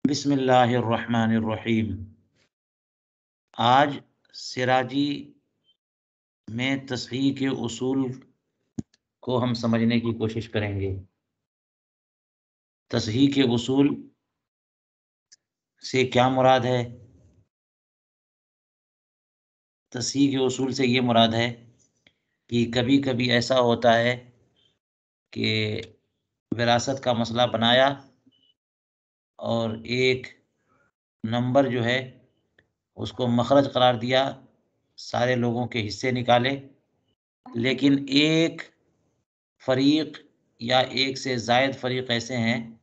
बिस्मिल्लाहिर्रहमानिर्रहीम। आज सिराजी में तस्हीह के उसूल को हम समझने की कोशिश करेंगे। तस्हीह के उसूल से क्या मुराद है? तस्हीह के उसूल से ये मुराद है कि कभी-कभी ऐसा होता है कि विरासत का मसला बनाया और एक नंबर जो है उसको मखरज करार दिया, सारे लोगों के हिस्से निकाले, लेकिन एक फ़रीक या एक से ज़ायद फ़रीक ऐसे हैं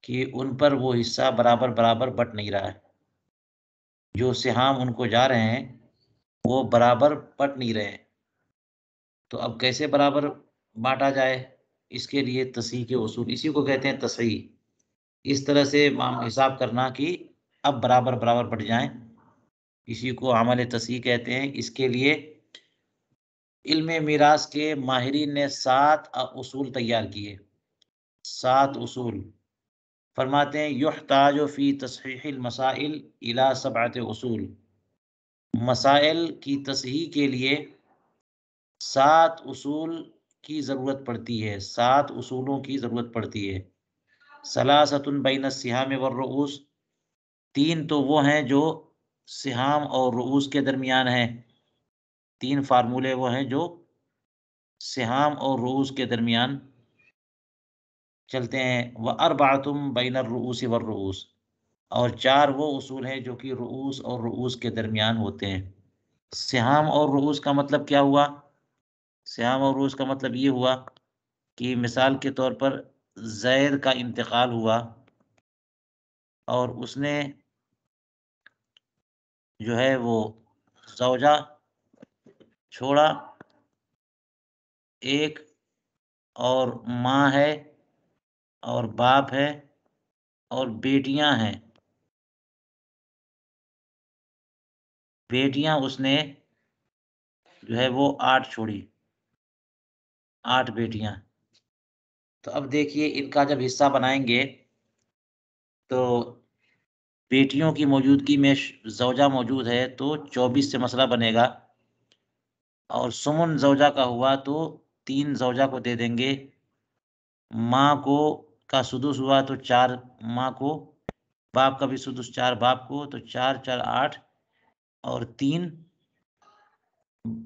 कि उन पर वो हिस्सा बराबर-बराबर बँट नहीं रहा है। जो सिहाम उनको जा रहे हैं, वो बराबर बँट नहीं रहे हैं। तो अब कैसे बराबर बाँटा जाए? इसके लिए तस्हीह के उसूल, इसी को कहते हैं तस्हीह। इस तरह से माम हिसाब करना कि अब बराबर-बराबर बँट जाएँ, इसी को अमल तस्हीह कहते हैं। इसके लिए इल्म मीरास के माहिरीन ने 7 उसूल तैयार किए। 7 उसूल। फरमाते हैं युहताजु फ़ी तस्हीहिल मसाइल इला सबअत उसूल। मसाइल की तस्हीह के लिए 7 उसूल की ज़रूरत पड़ती है, 7 उसूलों की ज़रूरत पड़ती है। सलासतुन बैन अस्सिहाम वर्रुऊस, 3 तो वो हैं जो सिहाम और रुऊस के दरमियान हैं। 3 फ़ार्मूले वो हैं जो सिहाम और रुऊस के दरमियान चलते हैं। व अर्बअतुम बैनर रुऊस वर्रुऊस, और 4 वो उसूल हैं जो कि रुऊस और रुऊस के दरमियान होते हैं। सिहाम और रुऊस का मतलब क्या हुआ? सिहाम और रुऊस का मतलब ये हुआ कि मिसाल के तौर पर ज़ैद का इंतकाल हुआ और उसने जो है वो ज़ौजा छोड़ा, एक और माँ है और बाप है और बेटियां हैं। बेटियां उसने जो है वो 8 छोड़ी, 8 बेटियां। तो अब देखिए इनका जब हिस्सा बनाएंगे तो बेटियों की मौजूदगी में ज़ौजा मौजूद है तो 24 से मसला बनेगा, और सुमुन ज़ौजा का हुआ तो 3 ज़ौजा को दे देंगे। माँ को का सुदुस हुआ तो 4 माँ को, बाप का भी सुदुस 4 बाप को, तो 4 4 8 और 3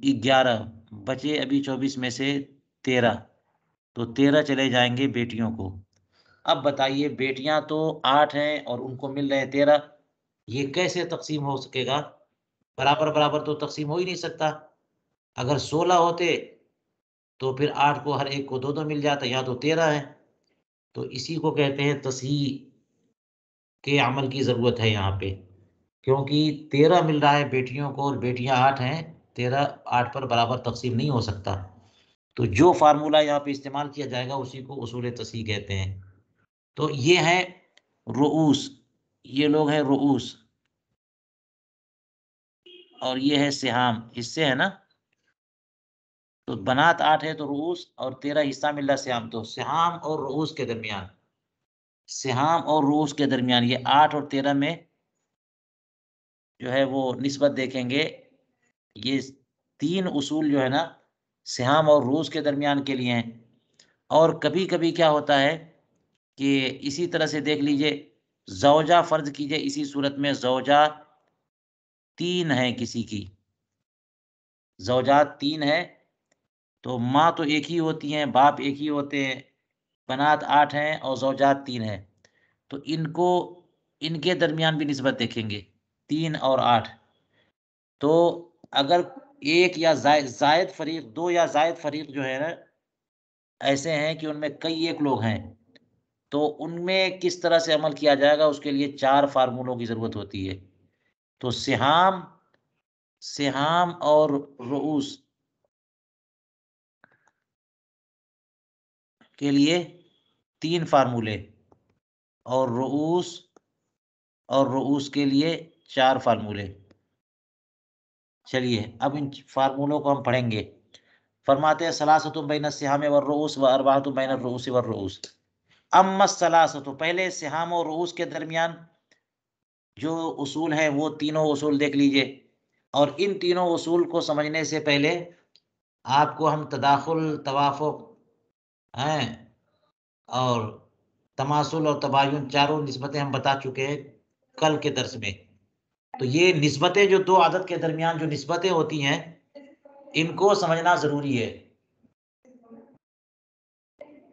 11, बचे अभी 24 में से 13, तो 13 चले जाएँगे बेटियों को। अब बताइए बेटियाँ तो 8 हैं और उनको मिल रहे हैं 13, ये कैसे तक़सीम हो सकेगा? बराबर-बराबर तो तक़सीम हो ही नहीं सकता। अगर 16 होते तो फिर 8 को हर एक को 2-2 मिल जाता, यहाँ तो 13 है। तो इसी को कहते हैं तस्हीह के अमल की ज़रूरत है यहाँ पे। क्योंकि 13 मिल रहा है बेटियों को और बेटियाँ 8 हैं, 13 8 पर बराबर तक़सीम नहीं हो सकता। तो जो फ़ॉर्मूला यहाँ पे इस्तेमाल किया जाएगा उसी को उसूल तस्हीह कहते हैं। तो ये हैं रुऊस, ये लोग हैं रुऊस, और ये है सिहाम, हिस्से हैं ना? तो बनात 8 है तो रुऊस और 13 हिस्सा मिल रहा है सिहाम, तो सिहाम और रुऊस के दरमियान, सिहाम और रुऊस के दरमियान ये 8 और 13 में जो है वो निस्बत देखेंगे। ये 3 उसूल जो है ना, सिहाम और रूस के दरमियान के लिए हैं। और कभी-कभी क्या होता है कि इसी तरह से देख लीजिए, ज़ौजा फ़र्ज़ कीजिए इसी सूरत में ज़ौजा 3 है किसी की, ज़ौजात 3 है, तो माँ तो एक ही होती हैं, बाप एक ही होते हैं, बनात 8 हैं और ज़ौजात 3 हैं। तो इनको इनके दरमियान भी निस्बत देखेंगे, 3 और 8। तो अगर एक या ज़ायद फ़रीक़, 2 या ज़ायद फ़रीक़ जो है ना, ऐसे हैं कि उनमें कई एक लोग हैं, तो उनमें किस तरह से अमल किया जाएगा उसके लिए 4 फ़ॉर्मूलों की ज़रूरत होती है। तो सिहाम सिहाम और रुऊस के लिए 3 फ़ॉर्मूले, और रुऊस के लिए 4 फ़ॉर्मूले। चलिए अब इन फ़ॉर्मूलों को हम पढ़ेंगे। फरमाते हैं सलासतुन बैन अस्सिहाम वर्रुऊस व अर्बअतुन बैन अर्रुऊस वर्रुऊस। अम्मा सलासतु, पहले सिहाम और रुऊस के दरमियान जो उसूल हैं वो तीनों उसूल देख लीजिए, और इन तीनों उसूल को समझने से पहले आपको हम तदाखुल, तवाफ़ुक़ हैं और तमासुल और तबायुन चारों निस्बतें हम बता चुके हैं कल के दर्स में। तो ये निस्बतें जो 2 अदद के दरमियान जो निस्बतें होती हैं, इनको समझना ज़रूरी है।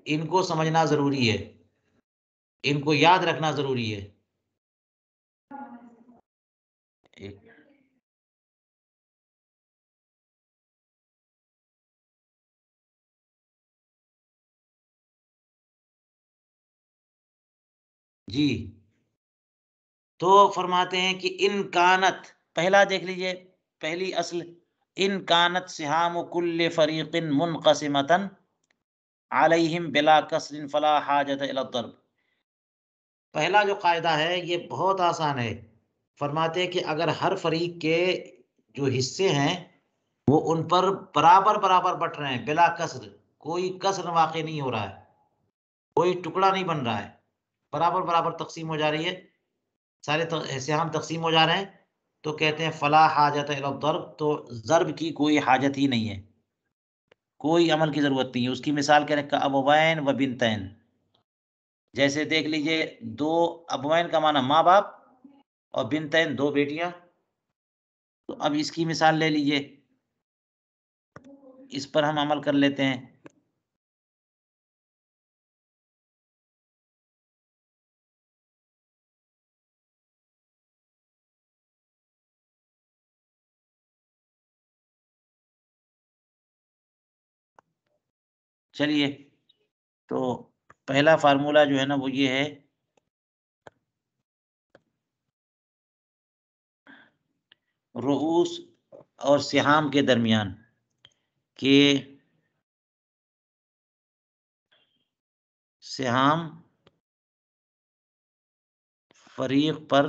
इनको समझना ज़रूरी है। इनको याद रखना ज़रूरी है। एक जी, तो फरमाते हैं कि इन कानत, पहला देख लीजिए, पहली अस्ल, इन कानत सिहाम कुल्ल फरीक़िन मुनक़सिमतन अलैहिम बिला कसरिन फला हाजत इला दर्ब। पहला जो कायदा है ये बहुत आसान है। फरमाते हैं कि अगर हर फरीक के जो हिस्से हैं वो उन पर बराबर-बराबर बँट रहे हैं, बिला कसर, कोई कसर वाक़ई नहीं हो रहा है, कोई टुकड़ा नहीं बन रहा है, बराबर-बराबर तक़सीम हो जा रही है, सारे सिहाम तक़सीम हो जा रहे हैं, तो कहते हैं फला हाजत इला दर्ब, तो ज़र्ब की कोई हाजत ही नहीं है, कोई अमल की ज़रूरत नहीं है। उसकी मिसाल कह रहे हैं कअबवैन व बिनतैन। जैसे देख लीजिए, 2 अबवैन का माना माँ-बाप और बिनतैन 2 बेटियाँ। तो अब इसकी मिसाल ले लीजिए, इस पर हम अमल कर लेते हैं। चलिए, तो पहला फ़ॉर्मूला जो है ना वो ये है, रुऊस और सिहाम के दरमियान के सिहाम फ़रीक़ पर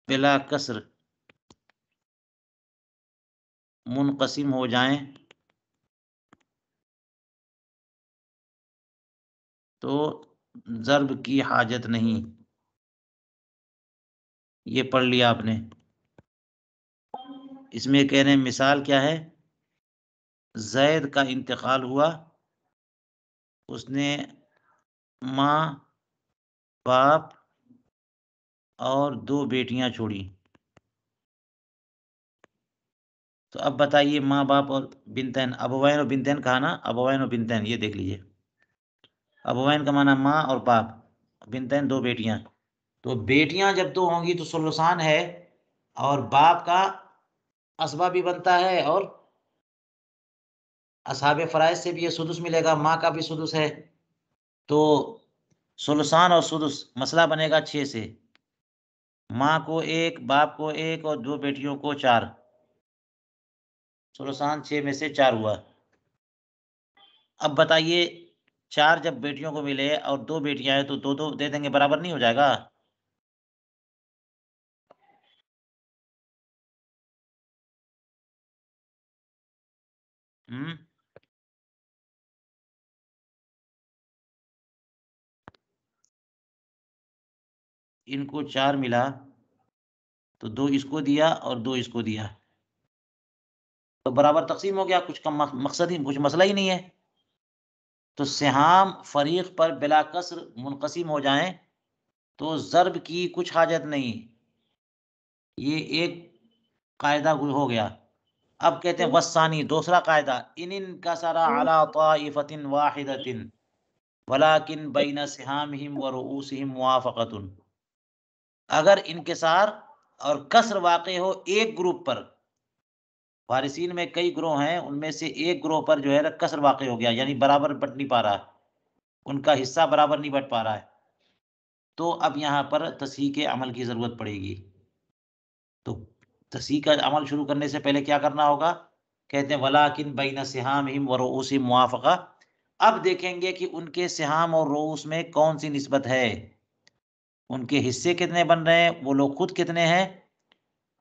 बिला कसर मुनक़सिम हो जाएँ, तो ज़र्ब की हाजत नहीं। ये पढ़ लिया आपने। इसमें कह रहे हैं मिसाल क्या है? ज़ैद का इंतकाल हुआ, उसने माँ, बाप और 2 बेटियाँ छोड़ी। तो अब बताइए, माँ-बाप और बिनतैन, अबवैन और बिनतैन कहा ना? अबवैन और बिनतैन, ये देख लीजिए। अबवैन का माना माँ और बाप, बिनतैन 2 बेटियाँ। तो बेटियाँ जब 2 होंगी तो सुलुसान है, और बाप का असबा भी बनता है, और असहाबे फ़राइज़ से भी ये सुदुस मिलेगा, माँ का भी सुदुस है। तो सुलुसान और सुदुस मसला बनेगा 6 से। माँ को 1, बाप को 1 और 2 बेटियों को 4। सुलुसान 6 में से 4 हुआ। अब बताइए, 4 जब बेटियों को मिले और 2 बेटियाँ हैं, तो 2-2 दे देंगे, बराबर नहीं हो जाएगा? हुँ? इनको 4 मिला, तो 2 इसको दिया और 2 इसको दिया। तो बराबर तक़सीम हो गया, कुछ कम मकसद ही, कुछ मसला ही नहीं है। तो सिहाम फ़रीक़ पर बिला कसर मुनक़सिम हो जाएँ, तो ज़र्ब की कुछ हाजत नहीं। ये एक कायदा हो गया। अब कहते हैं वस्सानी, दूसरा कायदा, इन इनकसरा अला ताइफ़तिन वाहिदतिन वलाकिन बैन सिहामिहिम व रुऊसिहिम मुवाफ़क़तुन। अगर इनकिसार और कसर वाक़ई हो एक ग्रुप पर, वारिसीन में कई ग्रोह हैं, उनमें से एक ग्रोह पर जो है ना कसर वाक़ई हो गया, यानी बराबर बँट नहीं पा रहा है, उनका हिस्सा बराबर नहीं बँट पा रहा है, तो अब यहाँ पर तस्हीह के अमल की ज़रूरत पड़ेगी। तो तस्हीह का अमल शुरू करने से पहले क्या करना होगा? कहते हैं वलाकिन बैन सिहामिहिम व रुऊसिहिम मुवाफ़क़ा। अब देखेंगे कि उनके सिहाम और रूस में कौन-सी निस्बत है, उनके हिस्से कितने बन रहे हैं, वो लोग खुद कितने हैं,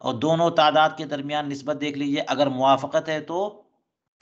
और दोनों तादाद के दरमियान निस्बत देख लीजिए। अगर मुवाफ़क़त है तो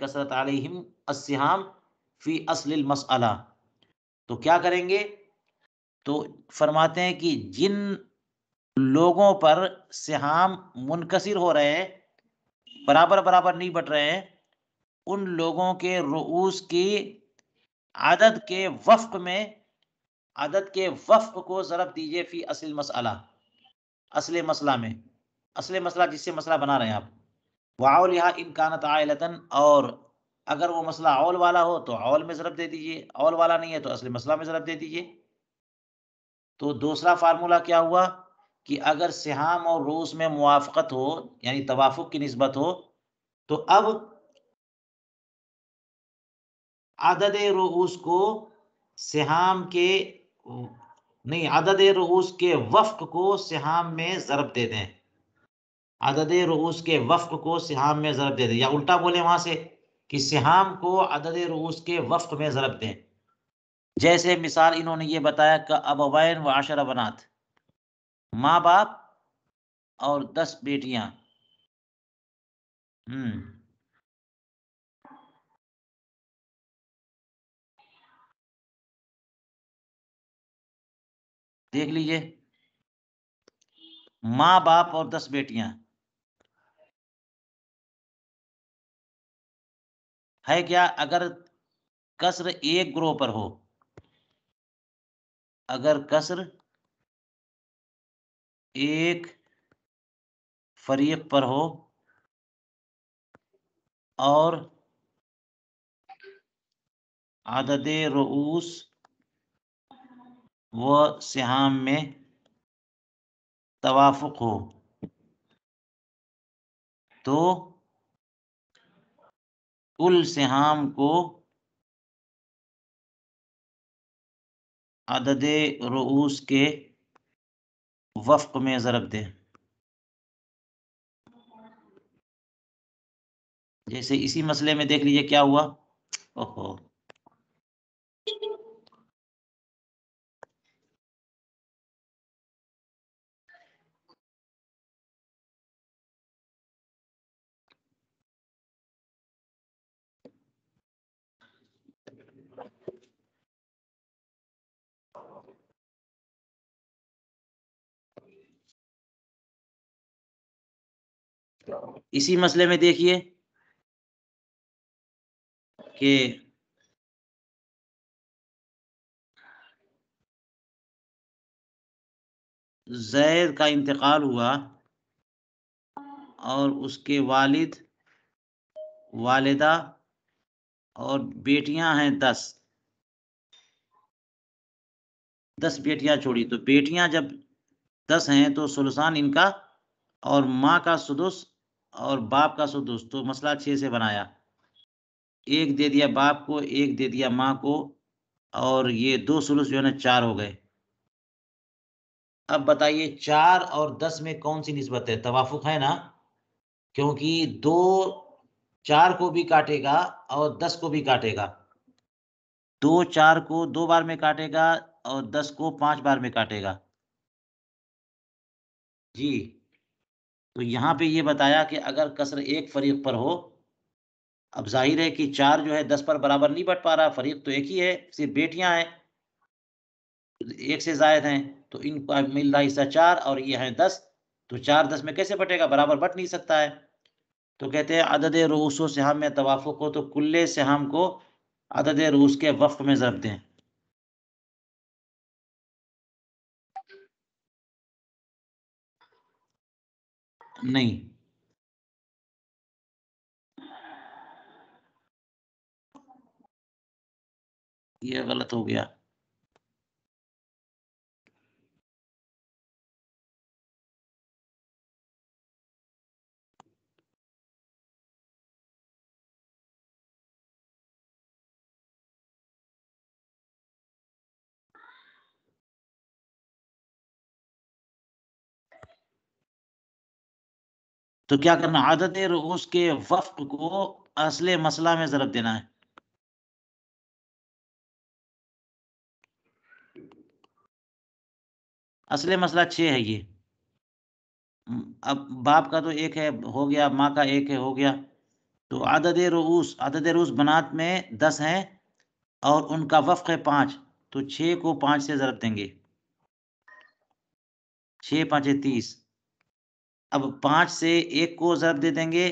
कसरत अलैहिम अस्सिहाम फ़ी अस्लिल मसअला। तो क्या करेंगे? तो फरमाते हैं कि जिन लोगों पर सिहाम मुनकसिर हो रहे हैं, बराबर-बराबर नहीं बँट रहे हैं, उन लोगों के रुऊस की अदद के वफ़्क़ में अदद के वफ़्क़ को ज़रब दीजिए फ़ी असिल मसअला, असले मसला में। असले मसला जिससे मसला बना रहे हैं आप। वअौलिहा इन कानत आइलतन, और अगर वो मसला औल वाला हो तो औल में ज़रब दे दीजिए, औल वाला नहीं है तो असले मसला में ज़रब दे दीजिए। तो दूसरा फ़ार्मूला क्या हुआ कि अगर सिहाम और रूस में मुवाफ़क़त हो, यानी तवाफ़ुक़ की निस्बत हो, तो अब अदद रुऊस को सिहाम के नहीं, अदद रुऊस के वफ़्क़ को सिहाम में ज़रब दे दें। अदद रुऊस के वफ़्क़ को सिहाम में ज़रब दे दें, या उल्टा बोलें वहाँ से कि सिहाम को अदद रुऊस के वफ़्क़ में ज़रब दें। जैसे मिसाल इन्होंने ये बताया क अबवैन व अशर बनात, माँ-बाप और 10 बेटियाँ। हुँ। देख लीजिए, माँ-बाप और 10 बेटियाँ। है क्या? अगर कस्र एक ग्रोह पर हो, अगर कस्र एक फ़रीक़ पर हो और अदद रुऊस व सिहाम में तवाफ़ुक़ हो, तो कुल सिहाम को अदद रुऊस के वफ़्क़ में ज़रब दें। जैसे इसी मसले में देख लीजिए क्या हुआ। ओहो! इसी मसले में देखिए कि ज़ैद का इंतकाल हुआ और उसके वालिद, वालिदा और बेटियां हैं 10। 10 बेटियां छोड़ी, तो बेटियां जब 10 हैं तो सुलसान इनका और माँ का सुदुस और बाप का सुदुस, तो मसला 6 से बनाया। एक दे दिया बाप को, एक दे दिया माँ को, और ये 2 सुलुस जो है ना 4 हो गए। अब बताइए 4 और 10 में कौन-सी निस्बत है? तवाफ़ुक़ है ना? क्योंकि 2 4 को भी काटेगा और 10 को भी काटेगा। 2 4 को 2 बार में काटेगा और 10 को 5 बार में काटेगा। जी, तो यहाँ पे ये बताया कि अगर कसर एक फ़रीक़ पर हो, अब ज़ाहिर है कि 4 जो है 10 पर बराबर नहीं बँट पा रहा, फ़रीक़ तो एक ही है, सिर्फ़ बेटियाँ हैं, एक से ज़ायद हैं, तो इनका मिल रहा हिस्सा 4 और ये हैं 10, तो 4 10 में कैसे बँटेगा? बराबर बँट नहीं सकता है। तो कहते हैं अदद रुऊस व सिहाम में तवाफ़ुक़ हो तो कुल्ले सिहाम को अदद रुऊस के वफ़्क़ में ज़रब दें। नहीं, ये गलत हो गया। तो क्या करना? अदद रुऊस के वफ़्क़ को असले मसला में ज़रब देना है। असले मसला 6 है ये। अब बाप का तो 1 है, हो गया, माँ का 1 है, हो गया। तो अदद रुऊस बनात में 10 हैं और उनका वफ़्क़ है 5। तो 6 को 5 से ज़रब देंगे, 6 5 30। अब 5 से 1 को ज़रब दे देंगे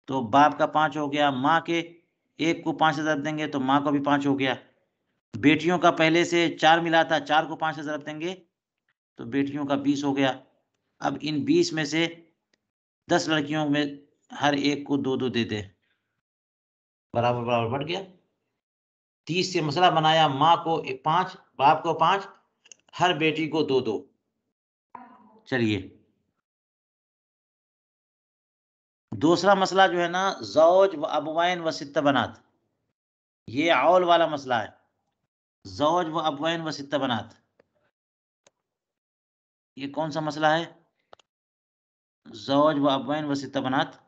तो बाप का 5 हो गया, माँ के 1 को 5 से ज़रब देंगे तो माँ का भी 5 हो गया। बेटियों का पहले से 4 मिला था, 4 को 5 से ज़रब देंगे तो बेटियों का 20 हो गया। अब इन 20 में से 10 लड़कियों में हर एक को 2-2 दे दें, बराबर बढ़ गया। 30 से मसला बनाया, माँ को 5, बाप को 5, हर बेटी को 2-2। चलिए दूसरा मसला जो है ना, ज़ौज व अबवैन व सित्त बनात, ये औल वाला मसला है। ज़ौज व अबवैन व सित्त बनात, ये कौन सा मसला है? ज़ौज व अबवैन व सित्त बनात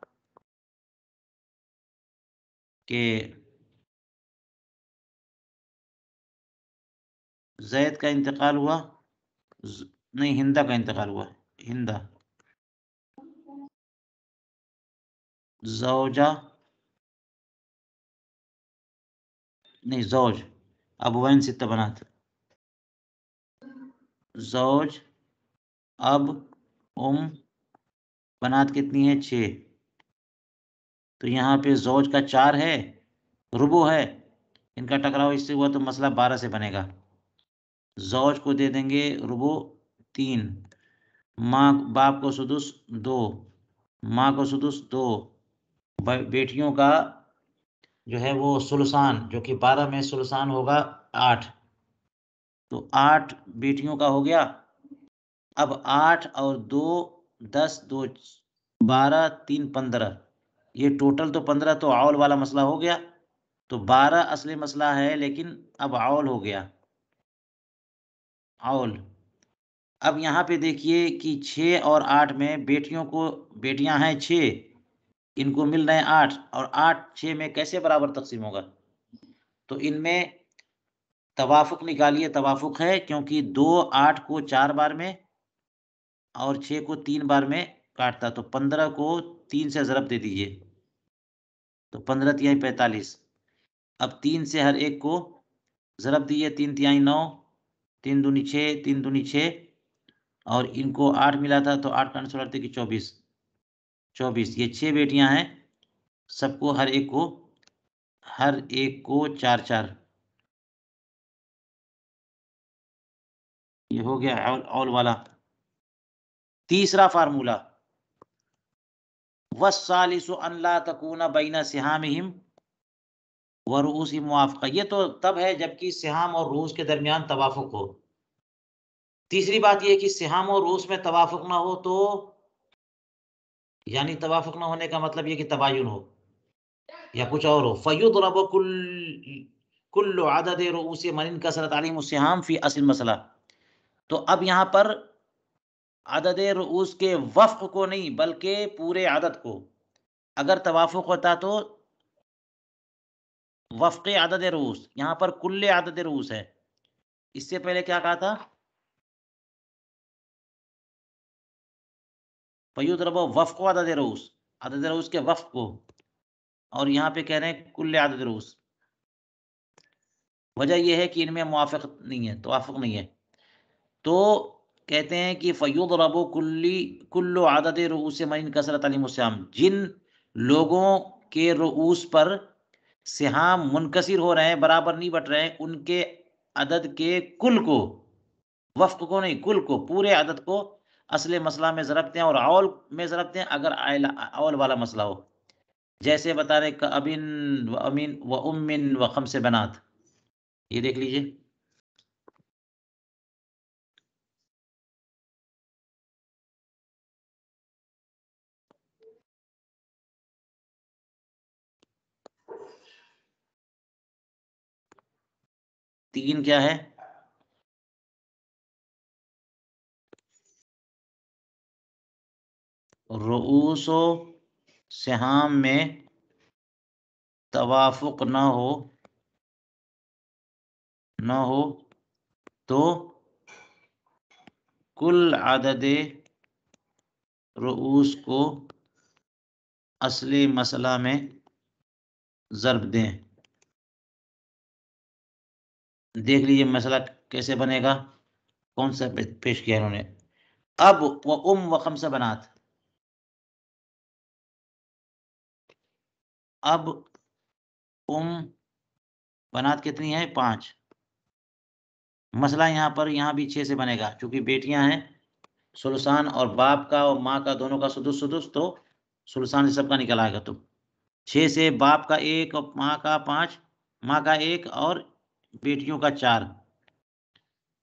के ज़ैद का इंतकाल हुआ, नहीं हिंदा का इंतकाल हुआ, हिंदा। ज़ौजा नहीं, ज़ौज, अबवैन सित्त बनात। ज़ौज, अब, बनात कितनी है? 6। तो यहाँ पे ज़ौज का 4 है, रुबो है, इनका टकराव इससे हुआ तो मसला 12 से बनेगा। ज़ौज को दे देंगे रुबो 3, माँ बाप को सुदुस 2, माँ को सुदुस 2, बेटियों का जो है वो सुलसान, जो कि 12 में सुलसान होगा 8, तो 8 बेटियों का हो गया। अब 8 और 2 10, 2 12, 3 15, ये टोटल तो 15 तो औल वाला मसला हो गया। तो 12 असली मसला है लेकिन अब औल हो गया, औल। अब यहाँ पे देखिए कि 6 और 8 में बेटियों को, बेटियां हैं 6, इनको मिल रहे हैं 8, और 8 6 में कैसे बराबर तक़सीम होगा? तो इनमें तवाफ़ुक निकालिए, तवाफ़ुक है क्योंकि 2 8 को 4 बार में और 6 को 3 बार में काटता, तो 15 को 3 से ज़रब दे दीजिए, तो 15 तिहाई 45। अब 3 से हर एक को ज़रब दीजिए, 3 तिहाई 9, 3 दूनी 6, 3 दूनी 6, और इनको 8 मिला था तो 8 का आंसर आते कि 24, 24। ये 6 बेटियां हैं, सबको हर एक को 4-4, ये हो गया औल वाला। तीसरा फार्मूला, वस्सालिसु अन ला तकूना बैना सिहामिहिम व रूसी मुआफ़क़ा, ये तो तब है जबकि सिहाम और रूस के दरमियान तवाफ़ुक हो। तीसरी बात ये है कि सिहाम और रूस में तवाफ़ुक ना हो तो, यानी तवाफ़ुक ना होने का मतलब ये कि तबायुन हो या कुछ और हो। फ़युद्रबु कुल्लु अददि रूसी मन इनकसरत अलैहिम सिहाम फ़ी अस्ल मसला। तो अब यहाँ पर अददे रूस के वफ़्क़ को नहीं बल्कि पूरे अदद को, अगर तवाफ़ुक होता तो वफ़्क़े अदद रूस, यहाँ पर कुल्ले अदद रूस है। इससे पहले क्या कहा था? फ़युद्रबु वफ़्क़ अदद रूस, अदद रूस के वफ़्क़ को, और यहाँ पे कह रहे हैं कुल्ले अदद रूस। वजह ये है कि इनमें मुवाफ़क़त नहीं है, तवाफ़ुक नहीं है। तो कहते हैं कि फ़युद्रबु कुल्लु अदद रूस मन इनकसरत अलैहिम सिहाम, जिन लोगों के रूस पर सिहाम मुनकसिर हो रहे हैं, बराबर नहीं बट रहे हैं, उनके अदद के कुल को, वफ़्क़ को नहीं, कुल को, पूरे अदद को असले मसला में ज़रब दें और औल में ज़रब दें अगर औल वाला मसला हो। जैसे बता रहे कअबिन व अमीन व उम्मिन व खम्स बनात, ये देख लीजिए। तीन क्या है? रूसो सिहाम में तवाफ़ुक न हो तो कुल अददे रूस को असली मसला में ज़रब दें। देख लीजिए मसला कैसे बनेगा, कौन सा पेश किया इन्होंने। अब व खम्स बनात, अब बनात कितनी है? 5। मसला यहाँ पर यहाँ भी 6 से बनेगा, क्योंकि बेटियां हैं। सुलसान और बाप का और माँ का दोनों का सुदुस सुदुस, तो सुलसान से सबका निकल आएगा। तो 6 से बाप का 1 और माँ का 5, माँ का 1 और बेटियों का 4।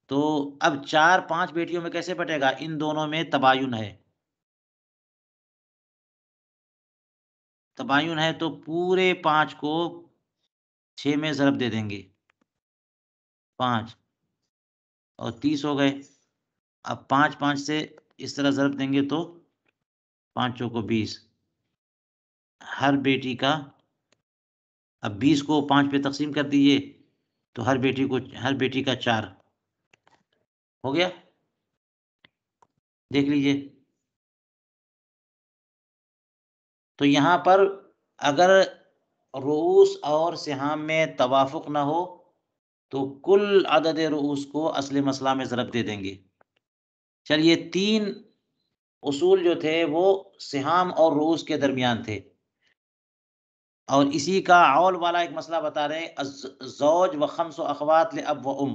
तो अब 4 5 बेटियों में कैसे बटेगा? इन दोनों में तबायुन है, तबायुन है, तो पूरे 5 को 6 में ज़रब दे देंगे, 5 और 30 हो गए। अब 5 5 से इस तरह ज़रब देंगे तो 5 चौको 20। हर बेटी का, अब 20 को 5 पे तक़सीम कर दीजिए, तो हर बेटी का 4 हो गया। देख लीजिए। तो यहाँ पर अगर रूस और सिहाम में तवाफ़ुक़ ना हो, तो कुल अदद रूस को असली मसला में ज़रब दे देंगे। चलिए 3 उसूल जो थे वो सिहाम और रूस के दरमियान थे, और इसी का औल वाला एक मसला बता रहे हैं, ज़ौज व खम्स व अख़वात ले अब व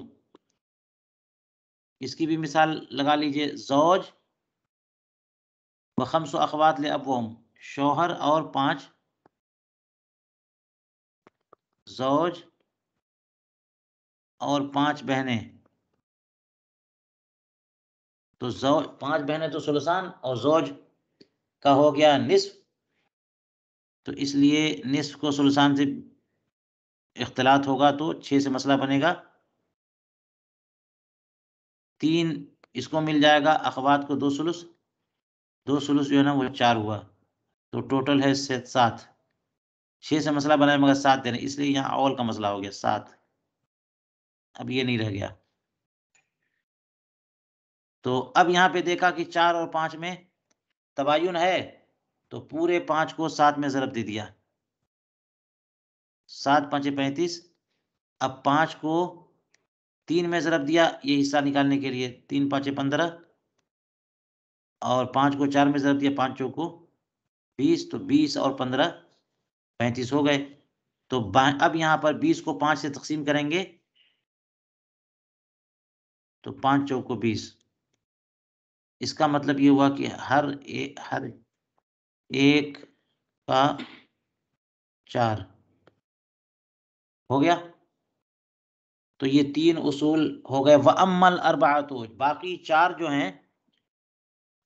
इसकी भी मिसाल लगा लीजिए। ज़ौज व खम्स व अख़वात ले अब व शौहर और 5 ज़ौज और 5 बहनें। तो 5 बहनें तो सुलसान, और ज़ौज का हो गया निस्फ़, तो इसलिए निस्फ़ को सुलसान से इख्तिलात होगा, तो 6 से मसला बनेगा। 3 इसको मिल जाएगा, अख़वात को 2 सुलुस, 2 सुलुस जो है ना वो 4 हुआ, तो टोटल है 7। 6 से मसला बनाया मगर 7 दे रहे हैं, इसलिए यहाँ औल का मसला हो गया 7। अब ये नहीं रह गया। तो अब यहाँ पे देखा कि 4 और 5 में तबायुन है, तो पूरे 5 को 7 में ज़रब दे दिया। 7 5 35। अब 5 को 3 में ज़रब दिया, ये हिस्सा निकालने के लिए, 3 5 15, और 5 को 4 में ज़रब दिया, 5 चौको 20, तो 20 और 15 35 हो गए। तो अब यहाँ पर 20 को 5 से तक़सीम करेंगे, तो 5 चौको 20। इसका मतलब ये हुआ कि हर एक का 4 हो गया। तो ये 3 उसूल हो गए। व अम्मल अर्बअतु, बाकी 4 जो हैं,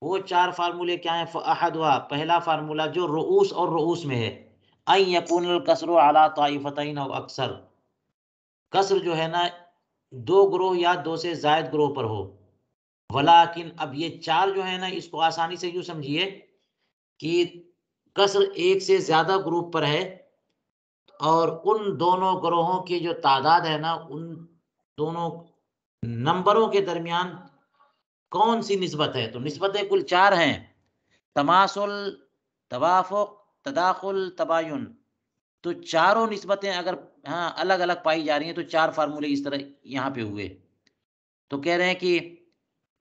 वो 4 फ़ार्मूले क्या हैं? फ़अहदुहा, पहला फ़ार्मूला जो रुऊस और रुऊस में है, अन यकूनल कसरु अला ताइफ़तैन अव अक्सर। कसर जो है ना 2 ग्रोह या 2 से ज़ायद ग्रोह पर हो। वलाकिन अब ये 4 जो है ना, इसको आसानी से यूँ समझिए कि कसर 1 से ज़्यादा ग्रुप पर है, और उन दोनों ग्रोहों की जो तादाद है ना, उन दोनों नंबरों के दरमियान कौन-सी निस्बत है? तो निस्बतें कुल 4 हैं, तमासुल, तवाफ़ुक़, तदाख़ुल, तबायुन। तो चारों निस्बतें अगर हाँ, अलग-अलग पाई जा रही हैं, तो 4 फ़ार्मूले इस तरह यहाँ पे हुए। तो कह रहे हैं कि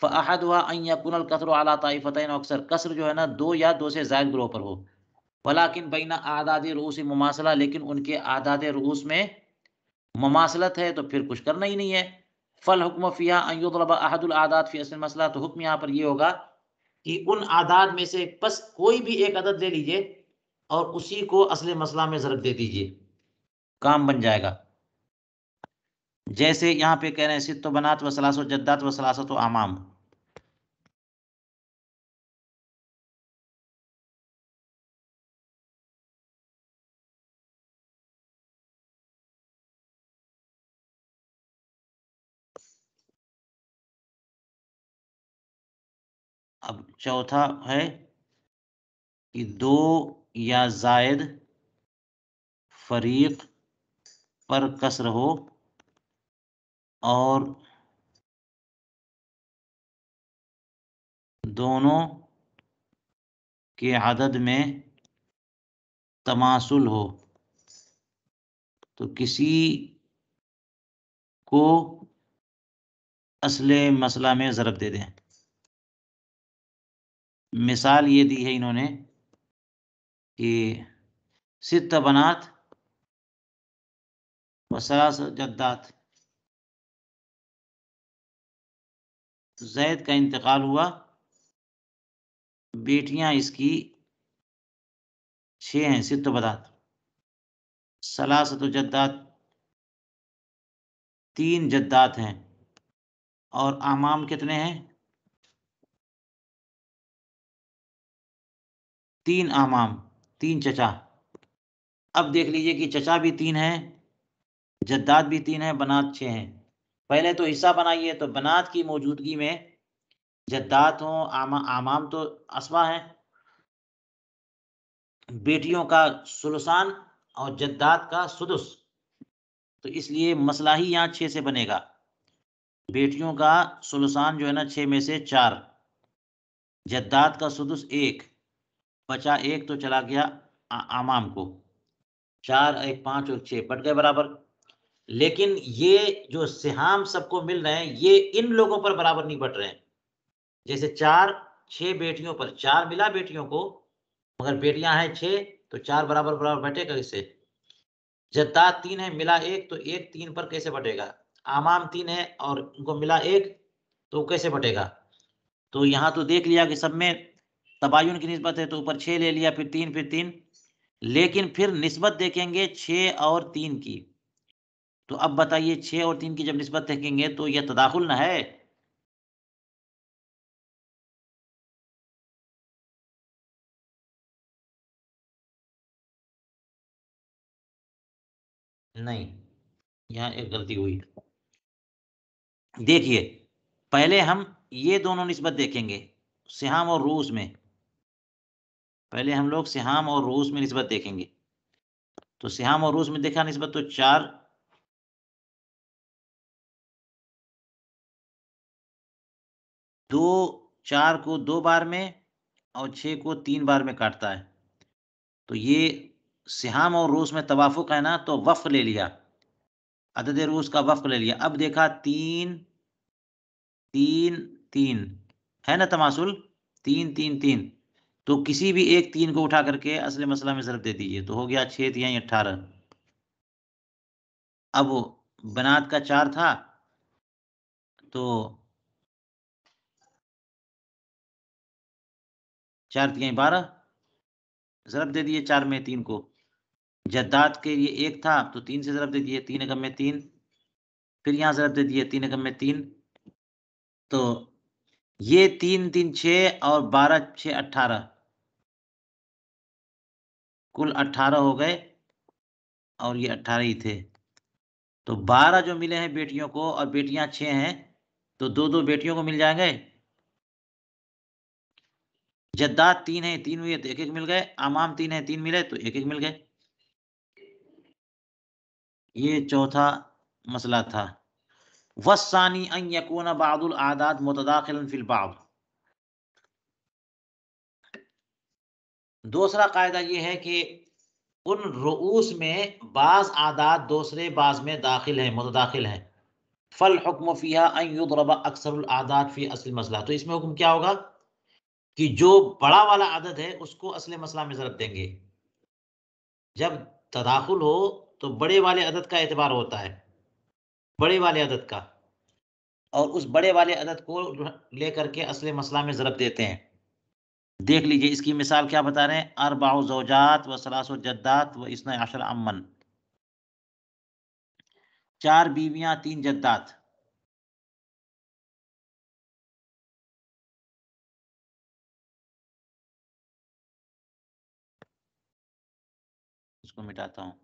फ़अहदुहा अन यकुनल कसरु अला ताइफ़तैन अक्सर, कसर जो है ना 2 या 2 से ज़ायद ग्रोह पर हो। वलाकिन बैना आदाद रूस मुमासला, लेकिन उनके आदाद रूस में मुमासलत है, तो फिर कुछ करना ही नहीं है। फल हुक्म फ़िहा अन युज़रब अहदुल आदाद फ़ी अस्ल मसला, तो हुक्म यहाँ पर ये होगा कि उन आदाद में से बस कोई भी एक अदद ले लीजिए और उसी को असले मसला में ज़रब दे दीजिए, काम बन जाएगा। जैसे यहाँ पे कह रहे हैं सित्तु बनात व सलासो जद्दात व सलासतु अमाम। अब चौथा है कि 2 या ज़ायद फ़रीक़ पर कसर हो और दोनों के अदद में तमासुल हो, तो किसी को असले मसला में ज़रब दे दें। मिसाल ये दी है इन्होंने कि सित्त बनात व सलास जद्दात। ज़ैद का इंतकाल हुआ, बेटियां इसकी 6 हैं, सित्त बनात। सलासत जद्दात, 3 जद्दात हैं। और आमाम कितने हैं? 3 आमाम, 3 चचा। अब देख लीजिए कि चचा भी 3 हैं, जद्दात भी 3 हैं, बनात 6 हैं। पहले तो हिस्सा बनाइए, तो बनात की मौजूदगी में जद्दात हों, आमाम तो असबा हैं, बेटियों का सुलसान और जद्दात का सुदुस। तो इसलिए मसला ही यहाँ 6 से बनेगा। बेटियों का सुलसान जो है ना 6 में से 4, जद्दात का सुदुस 1, बचा 1 तो चला गया आमाम को। 4 1 5 और 6 बट गए बराबर। लेकिन ये जो सिहाम सबको मिल रहे हैं, ये इन लोगों पर बराबर नहीं बट रहे हैं। जैसे 4 6 बेटियों पर 4 मिला बेटियों को, मगर बेटियां हैं 6, तो 4 बराबर बराबर बटेगा इससे। जद्दात 3 है, मिला 1, तो 1 3 पर कैसे बटेगा? आमाम 3 है और उनको मिला 1, तो कैसे बटेगा? तो यहाँ तो देख लिया कि सब में तबायुन की निस्बत है, तो ऊपर 6 ले लिया, फिर 3 फिर 3। लेकिन फिर निस्बत देखेंगे 6 और 3 की। तो अब बताइए 6 और 3 की जब निस्बत देखेंगे तो यह तदाखुल ना है? नहीं, यहाँ एक गलती हुई। देखिए, पहले हम ये दोनों निस्बत देखेंगे, सिहाम और रूस में। पहले हम लोग सिहाम और रूस में निस्बत देखेंगे। तो सिहाम और रूस में देखा निस्बत, तो 4 2 4 को 2 बार में और 6 को 3 बार में काटता है। तो ये सिहाम और रूस में तवाफुक है ना, तो वफ़्क़ ले लिया, अदद रूस का वफ़्क़ ले लिया। अब देखा 3 3 3 है ना तमासुल, 3 3 3। तो किसी भी एक 3 को उठा करके असली मसला में ज़रब दे दीजिए, तो हो गया 6 तिहाई 18। अब बनात का 4 था, तो 4 तिहाई 12, ज़रब दे दिए 4 में 3 को। जद्दात के लिए 1 था, तो 3 से ज़रब दे दिए, 3 एकम में 3। फिर यहाँ ज़रब दे दिए 3 एकम में 3। तो ये 3 3 6 और 12 6 18, कुल 18 हो गए, और ये 18 ही थे। तो 12 जो मिले हैं बेटियों को, और बेटियां 6 हैं, तो 2 बेटियों को मिल जाएंगे। जद्दात 3 है, 3 हुए तो 1 1 मिल गए। आमाम 3 है, 3 मिले तो 1 1 मिल गए। ये चौथा मसला था। वस्सानी अन यकून बादुल आदात मुतदाखिलन फिल बाद। दूसरा कायदा ये है कि उन रुऊस में बाज आदात दूसरे बाज में दाखिल है, मुतदाखिल है। फल हुक्म फिहा अन युदरबा अक्सरुल आदात फी असल मसला। तो इसमें हुक्म क्या होगा कि जो बड़ा वाला आदत है उसको असले मसला में ज़रब देंगे। जब तदाखुल हो तो बड़े वाले अदद का एतबार होता है, बड़े वाले अदद का, और उस बड़े वाले अदद को लेकर के असले मसला में ज़रब देते हैं। देख लीजिए इसकी मिसाल क्या बता रहे हैं। अरबाउ ज़ौजात व सलासु जद्दात व इस्ना अशर अम्मन। 4 बीवियां 3 जद्दात। इसको मिटाता हूँ।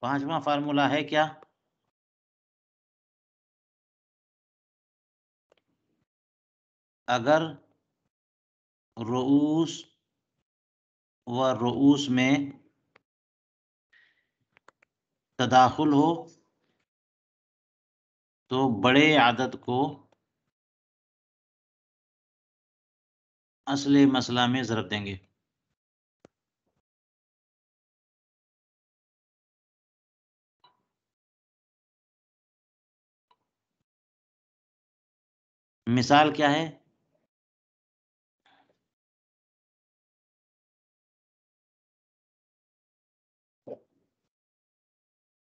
पांचवा फार्मूला है क्या? अगर रुऊस व रुऊस में तदाखुल हो तो बड़े आदद को असले मसला में ज़रब देंगे। मिसाल क्या है?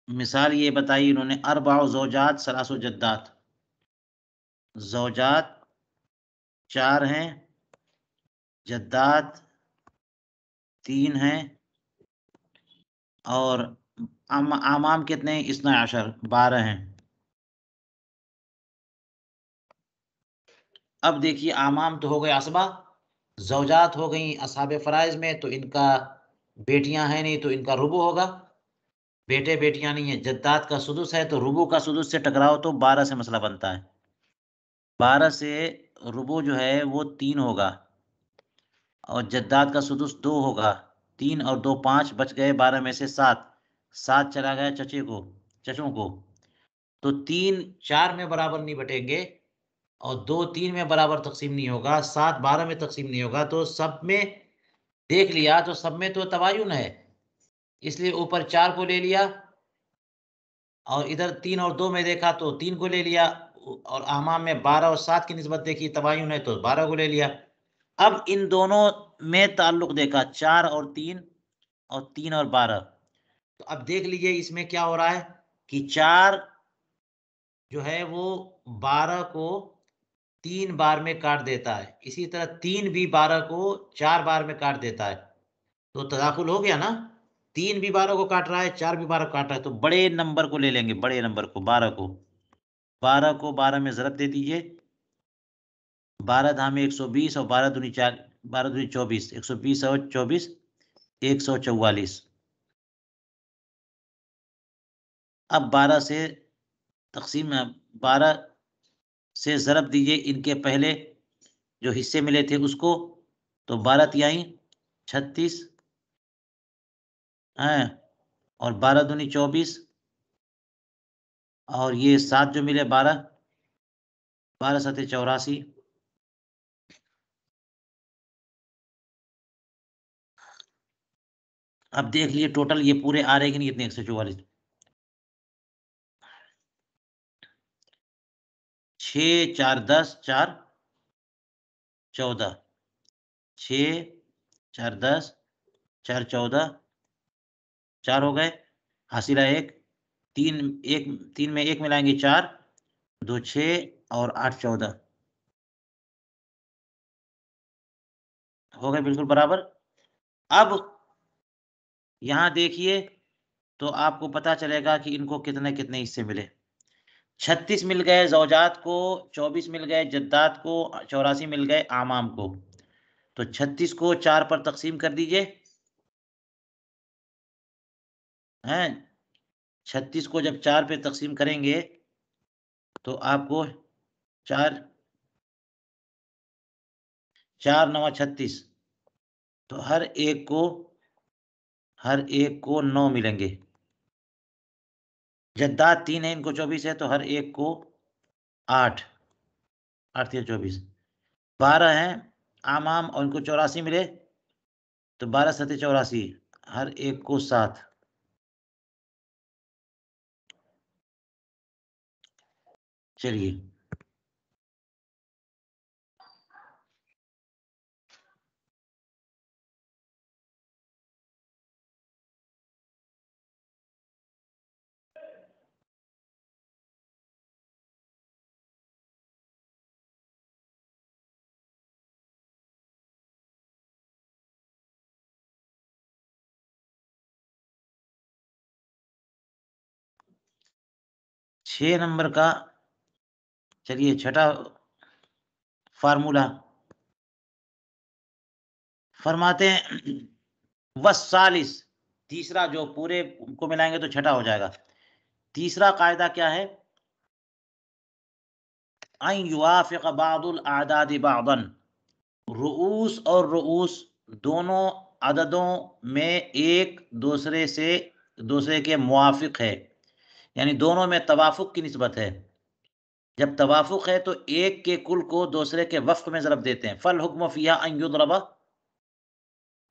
मिसाल ये बताई इन्होंने, अरबाउ ज़ौजात सलासु जद्दात। ज़ौजात 4 हैं, जद्दात 3 हैं, और आमाम कितने हैं? इस्ना अशर 12 हैं। अब देखिए, आमाम तो हो गए असबा, ज़ौजात हो गई असहाबे फ़राइज़ में, तो इनका बेटियां हैं नहीं, तो इनका रुबु होगा। बेटे बेटियां नहीं है, जद्दात का सुदुस है, तो रुबु का सुदुस से टकराओ तो 12 से मसला बनता है। 12 से रुबु जो है वो 3 होगा, और जद्दात का सुदुस 2 होगा। 3 और 2 5, बच गए 12 में से 7। 7 चला गया चचों को। तो 3 4 में बराबर नहीं बटेंगे, और 2 3 में बराबर तकसीम नहीं होगा, 7 12 में तकसीम नहीं होगा। तो सब में देख लिया तो सब में तो तवायुन है, इसलिए ऊपर 4 को ले लिया, और इधर 3 और 2 में देखा तो 3 को ले लिया, और आमाम में 12 और 7 की निस्बत देखी, तबायुन है तो 12 को ले लिया। अब इन दोनों में ताल्लुक देखा, 4 और 3, और 3 और 12। तो अब देख लीजिए इसमें क्या हो रहा है कि 4 जो है वो 12 को 3 बार में काट देता है, इसी तरह 3 भी 12 को 4 बार में काट देता है। तो तदाखुल हो गया ना, 3 भी 12 को काट रहा है, 4 भी 12 को काट रहा है, तो बड़े नंबर को ले लेंगे, बड़े नंबर को 12 को। 12 को 12 में ज़रब दे दीजिए, 12 धामे 120, और 12 दूनी 4, 12 दूनी 24, 120 और 24 144। अब 12 से तकसीम 12 से ज़रब दीजिए इनके पहले जो हिस्से मिले थे उसको, तो 12 तिहाई 36 हैं, और 12 दूनी 24, और ये 7 जो मिले 12, 12 सते 84। अब देख लिए टोटल ये पूरे आ रहे कि नहीं, इतने 144। 6 4 10 4 14, 6 4 10 4 14, 4 हो गए, हासिला 1, 3 1, 3 में 1 मिलाएंगे 4, 2 6, और 8 14 हो गए बिल्कुल बराबर। अब यहाँ देखिए तो आपको पता चलेगा कि इनको कितने-कितने हिस्से मिले। 36 मिल गए ज़ौजात को, 24 मिल गए जद्दात को, 84 मिल गए आमाम को। तो 36 को 4 पर तक़सीम कर दीजिए, हैं? 36 को जब 4 पे तक़सीम करेंगे तो आपको 4 4 नवा 36, तो हर एक को 9 मिलेंगे। जद्दात 3 है, इनको 24 है, तो हर एक को 8, 8 तिया 24। 12 हैं आमाम, और इनको 84 मिले, तो 12 सते 84, हर एक को 7। चलिए, 6 नंबर का, चलिए छठा फ़ॉर्मूला फरमाते हैं, वस्सालिस, तीसरा जो पूरे को मिलाएँगे तो छठा हो जाएगा। तीसरा कायदा क्या है? अन युवाफ़िक़ बादुल अअदादि बादन, रुऊस और रुऊस दोनों अददों में एक दूसरे के मुआफिक है, यानी दोनों में तवाफुक की निस्बत है। जब तवाफुक है तो एक के कुल को दूसरे के वफ़्क़ में ज़रब देते हैं। फल हुक्म फ़िहा अन युद्रबा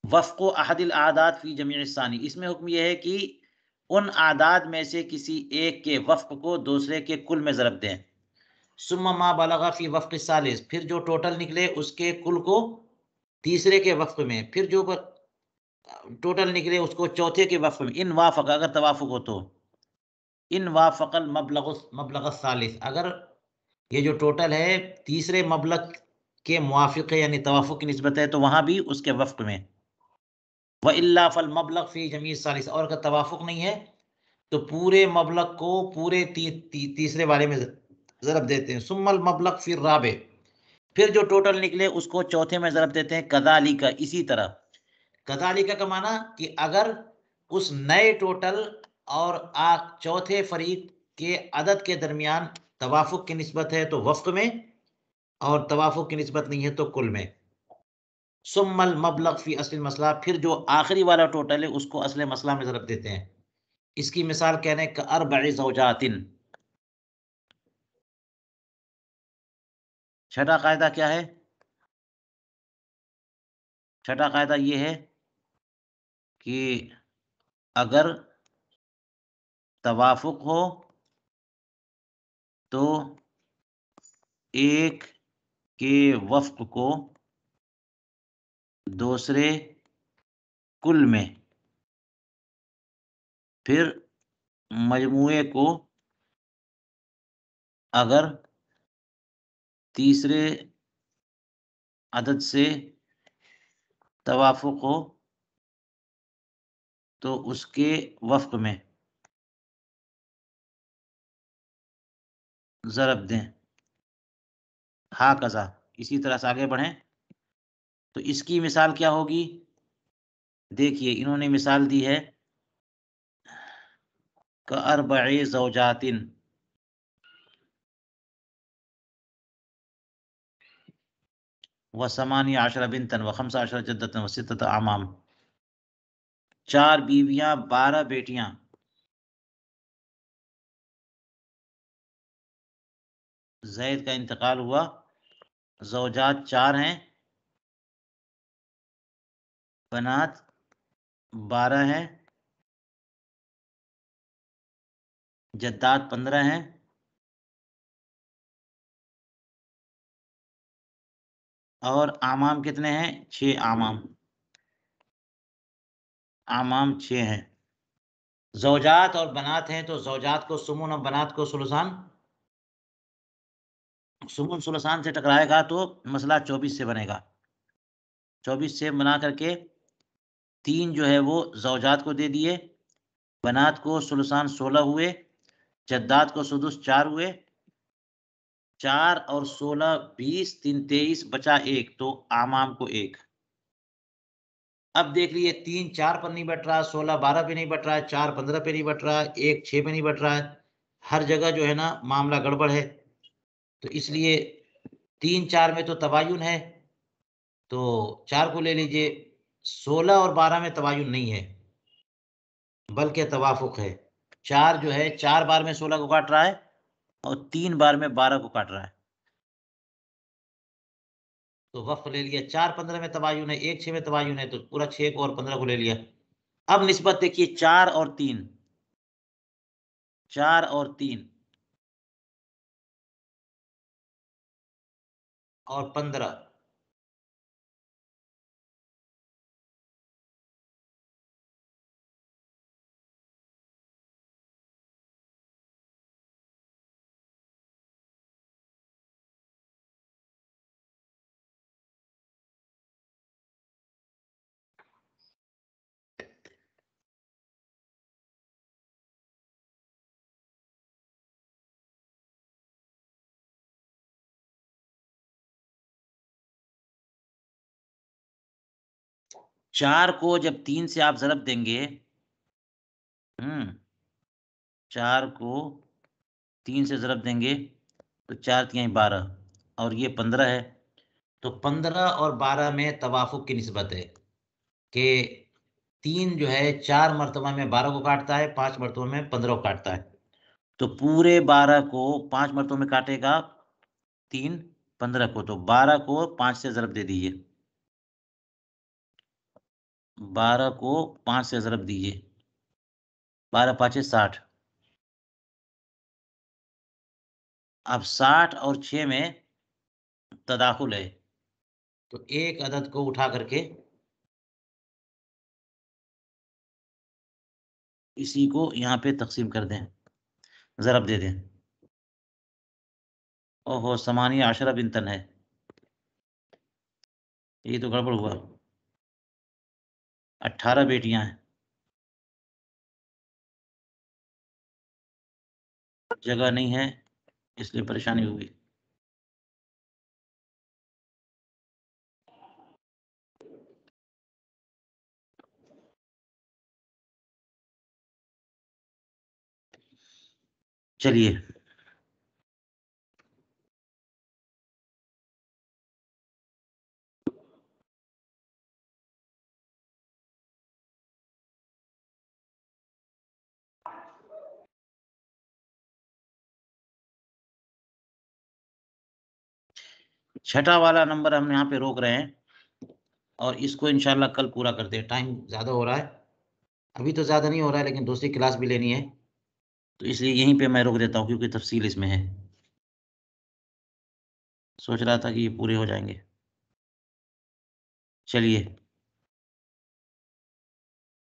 वफ़्क़ु अहदिल आदात फ़ी जमीइ सानी। इसमें हुक्म यह है कि उन आदाद में से किसी एक के वफ़्क़ को दूसरे के कुल में ज़रब दें। सुम्मा मा बलगा फ़ी वफ़्क़ि सालिस, फिर जो टोटल निकले उसके कुल को तीसरे के वफ़्क़ में, फिर जो टोटल निकले उसको चौथे के वफ़्क़ में। इन वाफ़क़, अगर तवाफ़ुक हो तो। इन वाफ़क़ल मबलग सालिस, अगर ये जो टोटल है तीसरे मबलग के मुआफ़िक है, यानी तवाफ़ुक की निस्बत है, तो वहाँ भी उसके वफ़्क़ में। व इल्ला फल मबलग फ़ी जमी सालिस, और अगर तवाफ़ुक नहीं है तो पूरे मबलग को पूरे तीसरे वाले में ज़रब देते हैं। सुम्मल मबलग फ़िर राबे, फिर जो टोटल निकले उसको चौथे में ज़रब देते हैं। कज़ालिका, इसी तरह। कज़ालिका का माना कि अगर उस नए टोटल और चौथे फरीक के अदद के दरमियान तवाफ़ुक की निस्बत है तो वफ़्क़ में, और तवाफ़ुक की निस्बत नहीं है तो कुल में। सुम्मल मबलग फ़ी अस्लिल मसला, फिर जो आखिरी वाला टोटल है उसको असले मसला में ज़रब देते हैं। इसकी मिसाल कह रहे हैं क अर्बइ ज़ौजातिन। छठा कायदा क्या है? छठा कायदा ये है कि अगर तवाफ़ुक हो तो एक के वफ़्क़ को दूसरे कुल में, फिर मजमूए को अगर तीसरे अदद से तवाफ़ुक हो तो उसके वफ़्क़ में ज़रब दें। हाकज़ा, इसी तरह से आगे बढ़ें। तो इसकी मिसाल क्या होगी? देखिए, इन्होंने मिसाल दी है क अर्बइ ज़ौजातिन। व समानिया अशरा बिनतन व खम्सा अशरा जद्दतन व सित्तत अमाम। 4 बीवियाँ, 12 बेटियाँ। ज़ैद का इंतकाल हुआ, ज़ौजात 4 हैं, बनात 12 हैं, जद्दात 15 हैं, और आमाम कितने हैं? 6 आमाम। आमाम 6 हैं। ज़ौजात और बनात हैं तो ज़ौजात को सुमुन और बनात को सुलुसान। सुमुन सुलुसान से टकराएगा तो मसला 24 से बनेगा। 24 से बना करके 3 जो है वो ज़ौजात को दे दिए, बनात को सुलुसान 16 हुए, जद्दात को सुदुस 4 हुए। 4 और 16 20, 3 23, बचा 1, तो आमाम को 1। अब देख लीजिए 3 4 पर नहीं बट रहा, 16 12 पे नहीं बट रहा है, 4 15 पे नहीं बट रहा है, 1 6 पे नहीं बट रहा है। हर जगह जो है ना मामला गड़बड़ है। तो इसलिए 3 4 में तो तबायुन है, तो 4 को ले लीजिए। 16 और 12 में तबायुन नहीं है, बल्कि तवाफ़ुक है। 4 जो है 4 बार में 16 को काट रहा है और 3 बार में 12 को काट रहा है। तो वक़्फ़ ले लिया। 4 15 में तबायुन है, 1 6 में तबायुन है, तो पूरा 6 को और 15 को ले लिया। अब निस्बत देखिए 4 और 3, 4 और 3 और 15। 4 को जब 3 से आप ज़रब देंगे, 4 को 3 से ज़रब देंगे तो 4 तियाई 12 और ये 15 है। तो 15 और 12 में तवाफुक की निस्बत है कि 3 जो है 4 मरतबा में 12 को काटता है, 5 मरतबा में 15 को काटता है। तो पूरे 12 को 5 मरतबा में काटेगा 3, 15 को, तो 12 को 5 से ज़रब दे दीजिए। 12 को 5 से ज़रब दीजिए। 12 पाँचे 60। अब 60 और 6 में तदाखुल है, तो एक अदद को उठा करके इसी को यहाँ पे तक़सीम कर दें, ज़रब दे दें। ओहो! समानिया अशरा बिंतन है। ये तो गड़बड़ हुआ। 18 बेटियाँ हैं। जगह नहीं है, इसलिए परेशानी होगी। चलिए। छठा वाला नंबर हम यहाँ पे रोक रहे हैं और इसको इंशाल्लाह कल पूरा करते हैं। टाइम ज़्यादा हो रहा है। अभी तो ज़्यादा नहीं हो रहा है, लेकिन दूसरी क्लास भी लेनी है, तो इसलिए यहीं पे मैं रोक देता हूँ क्योंकि तफ़सील इसमें है। सोच रहा था कि ये पूरे हो जाएँगे। चलिए।